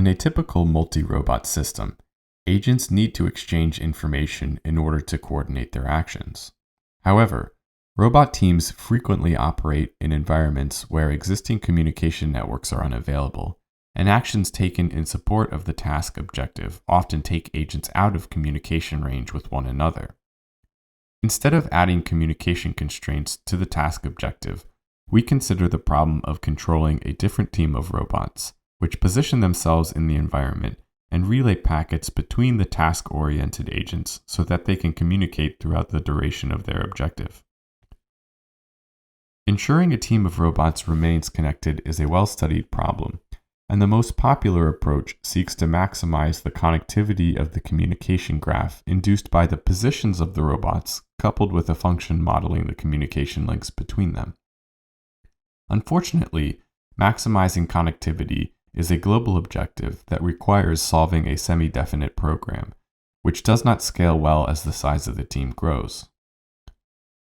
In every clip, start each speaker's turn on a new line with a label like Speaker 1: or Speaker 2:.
Speaker 1: In a typical multi-robot system, agents need to exchange information in order to coordinate their actions. However, robot teams frequently operate in environments where existing communication networks are unavailable, and actions taken in support of the task objective often take agents out of communication range with one another. Instead of adding communication constraints to the task objective, we consider the problem of controlling a different team of robots, which position themselves in the environment and relay packets between the task-oriented agents so that they can communicate throughout the duration of their objective. Ensuring a team of robots remains connected is a well-studied problem, and the most popular approach seeks to maximize the connectivity of the communication graph induced by the positions of the robots coupled with a function modeling the communication links between them. Unfortunately, maximizing connectivity is a global objective that requires solving a semi-definite program, which does not scale well as the size of the team grows.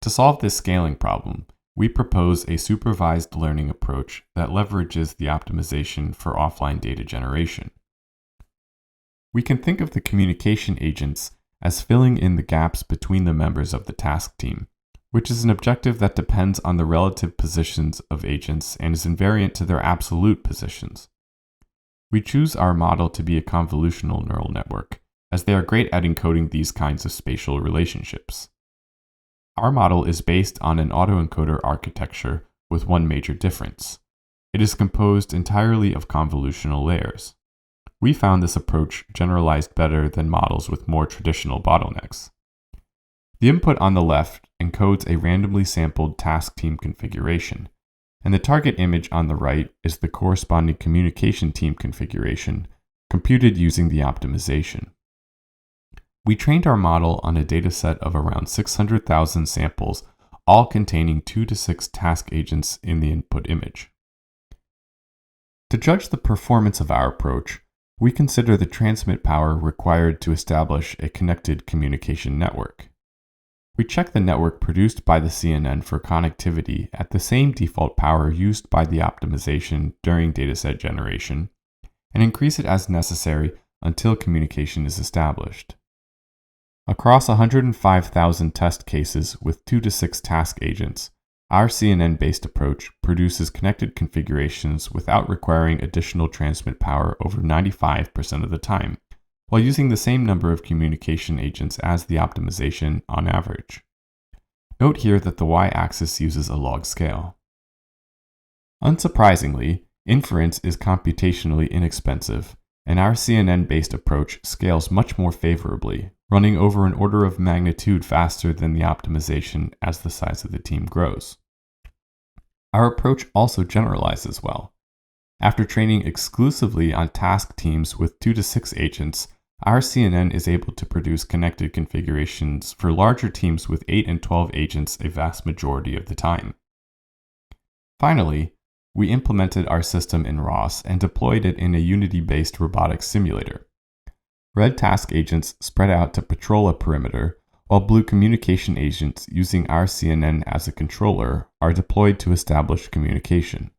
Speaker 1: To solve this scaling problem, we propose a supervised learning approach that leverages the optimization for offline data generation. We can think of the communication agents as filling in the gaps between the members of the task team, which is an objective that depends on the relative positions of agents and is invariant to their absolute positions. We choose our model to be a convolutional neural network, as they are great at encoding these kinds of spatial relationships. Our model is based on an autoencoder architecture with one major difference. It is composed entirely of convolutional layers. We found this approach generalized better than models with more traditional bottlenecks. The input on the left encodes a randomly sampled task team configuration, and the target image on the right is the corresponding communication team configuration, computed using the optimization. We trained our model on a dataset of around 600,000 samples, all containing 2 to 6 task agents in the input image. To judge the performance of our approach, we consider the transmit power required to establish a connected communication network. We check the network produced by the CNN for connectivity at the same default power used by the optimization during dataset generation, and increase it as necessary until communication is established. Across 105,000 test cases with 2 to 6 task agents, our CNN-based approach produces connected configurations without requiring additional transmit power over 95% of the time, while using the same number of communication agents as the optimization on average. Note here that the y-axis uses a log scale. Unsurprisingly, inference is computationally inexpensive, and our CNN-based approach scales much more favorably, running over an order of magnitude faster than the optimization as the size of the team grows. Our approach also generalizes well. After training exclusively on task teams with 2 to 6 agents, our CNN is able to produce connected configurations for larger teams with 8 and 12 agents a vast majority of the time. Finally, we implemented our system in ROS and deployed it in a Unity-based robotics simulator. Red task agents spread out to patrol a perimeter, while blue communication agents using our CNN as a controller are deployed to establish communication.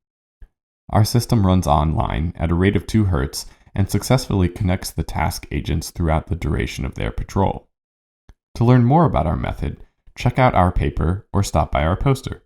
Speaker 1: Our system runs online at a rate of 2 Hz and successfully connects the task agents throughout the duration of their patrol. To learn more about our method, check out our paper or stop by our poster.